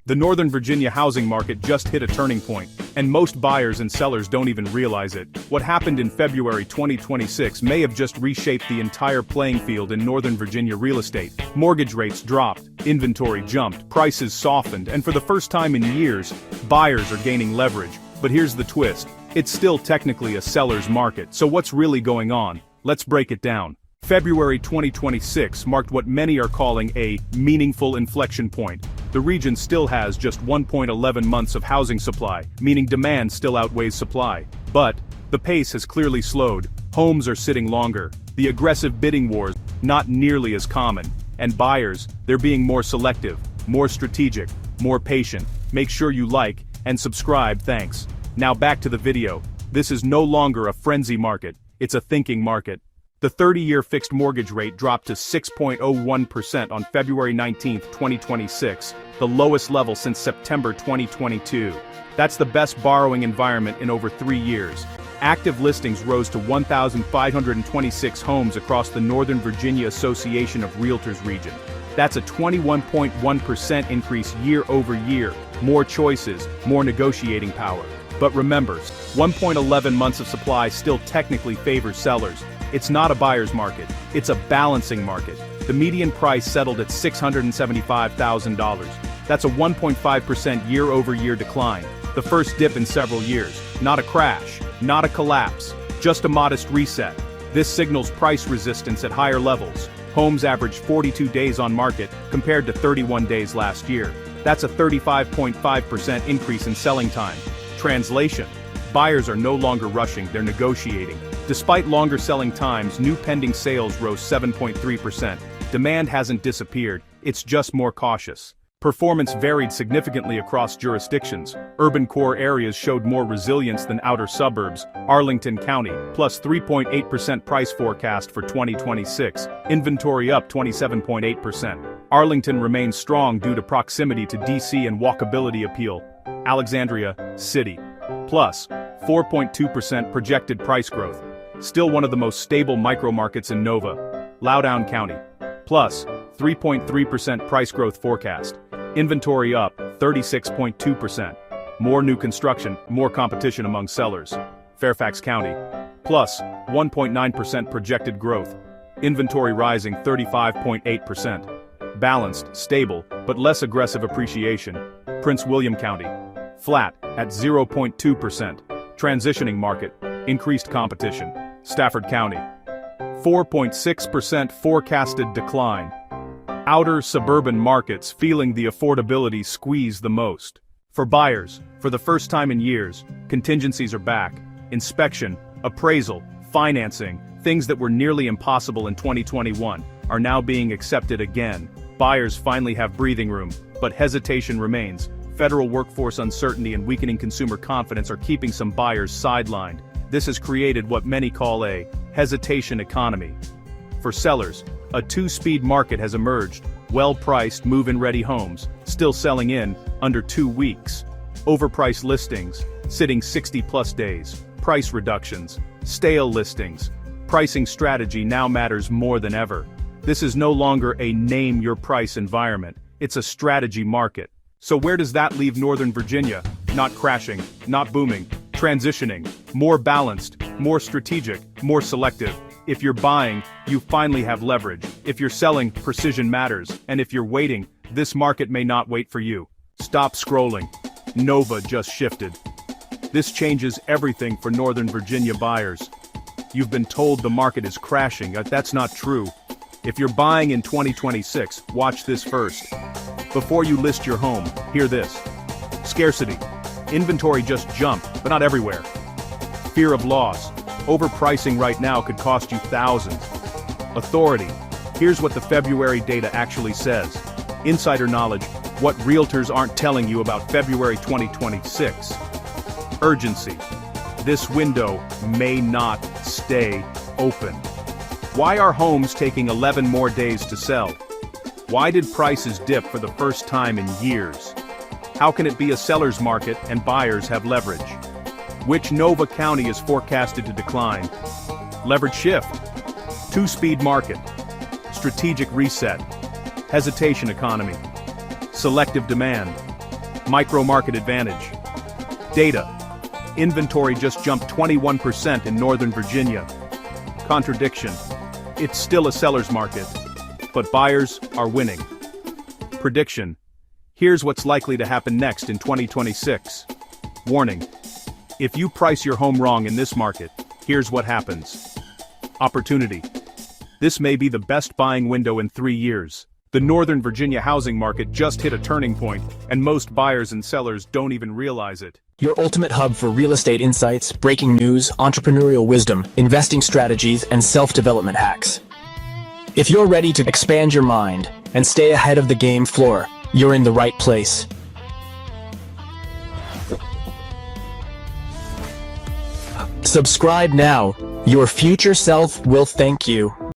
The Northern Virginia housing market just hit a turning point, and most buyers and sellers don't even realize it. What happened in February 2026 may have just reshaped the entire playing field in Northern Virginia real estate. Mortgage rates dropped, inventory jumped, prices softened, and for the first time in years, buyers are gaining leverage. But here's the twist. It's still technically a seller's market, so what's really going on? Let's break it down. February 2026 marked what many are calling a meaningful inflection point. The region still has just 1.11 months of housing supply, meaning demand still outweighs supply. But the pace has clearly slowed. Homes are sitting longer. The aggressive bidding wars not nearly as common. And buyers, they're being more selective, more strategic, more patient. Make sure you like and subscribe, thanks. Now back to the video. This is no longer a frenzy market, it's a thinking market. The 30-year fixed mortgage rate dropped to 6.01% on February 19, 2026, the lowest level since September 2022. That's the best borrowing environment in over 3 years. Active listings rose to 1,526 homes across the Northern Virginia Association of Realtors region. That's a 21.1% increase year over year. More choices, more negotiating power. But remember, 1.11 months of supply still technically favors sellers. It's not a buyer's market, it's a balancing market. The median price settled at $675,000. That's a 1.5% year-over-year decline, the first dip in several years. Not a crash, not a collapse, just a modest reset. This signals price resistance at higher levels. Homes averaged 42 days on market, compared to 31 days last year. That's a 35.5% increase in selling time. Translation: buyers are no longer rushing, they're negotiating. Despite longer selling times, new pending sales rose 7.3%. Demand hasn't disappeared, it's just more cautious. Performance varied significantly across jurisdictions. Urban core areas showed more resilience than outer suburbs. Arlington County, plus 3.8% price forecast for 2026. Inventory up 27.8%. Arlington remains strong due to proximity to DC and walkability appeal. Alexandria, City, plus 4.2% projected price growth. Still one of the most stable micro-markets in Nova. Loudoun County, plus 3.3% price growth forecast. Inventory up 36.2%. More new construction, more competition among sellers. Fairfax County, plus 1.9% projected growth. Inventory rising 35.8%. Balanced, stable, but less aggressive appreciation. Prince William County, flat at 0.2%. Transitioning market, increased competition. Stafford County, 4.6% forecasted decline. Outer suburban markets feeling the affordability squeeze the most. For buyers, for the first time in years, contingencies are back. Inspection, appraisal, financing, things that were nearly impossible in 2021, are now being accepted again. Buyers finally have breathing room, but hesitation remains. Federal workforce uncertainty and weakening consumer confidence are keeping some buyers sidelined. This has created what many call a hesitation economy. For sellers, a two-speed market has emerged. Well-priced, move-in-ready homes, still selling in under 2 weeks. Overpriced listings, sitting 60-plus days. Price reductions, stale listings. Pricing strategy now matters more than ever. This is no longer a name-your-price environment, it's a strategy market. So where does that leave Northern Virginia? Not crashing, not booming, transitioning, more balanced, more strategic, more selective. If you're buying, you finally have leverage. If you're selling, precision matters. And if you're waiting, this market may not wait for you. Stop scrolling. Nova just shifted. This changes everything for Northern Virginia buyers. You've been told the market is crashing. That's not true. If you're buying in 2026, watch this first. Before you list your home, hear this. Scarcity. Inventory just jumped, but not everywhere. Fear of loss. Overpricing right now could cost you thousands. Authority. Here's what the February data actually says. Insider knowledge, what realtors aren't telling you about February 2026. Urgency. This window may not stay open. Why are homes taking 11 more days to sell? Why did prices dip for the first time in years? How can it be a seller's market and buyers have leverage? Which Nova County is forecasted to decline? Leverage shift. Two-speed market. Strategic reset. Hesitation economy. Selective demand. Micro-market advantage. Data. Inventory just jumped 21% in Northern Virginia. Contradiction. It's still a seller's market, but buyers are winning. Prediction. Here's what's likely to happen next in 2026. Warning. If you price your home wrong in this market, here's what happens. Opportunity. This may be the best buying window in 3 years. The Northern Virginia housing market just hit a turning point, and most buyers and sellers don't even realize it. Your ultimate hub for real estate insights, breaking news, entrepreneurial wisdom, investing strategies, and self-development hacks. If you're ready to expand your mind and stay ahead of the game floor, you're in the right place. Subscribe now. Your future self will thank you.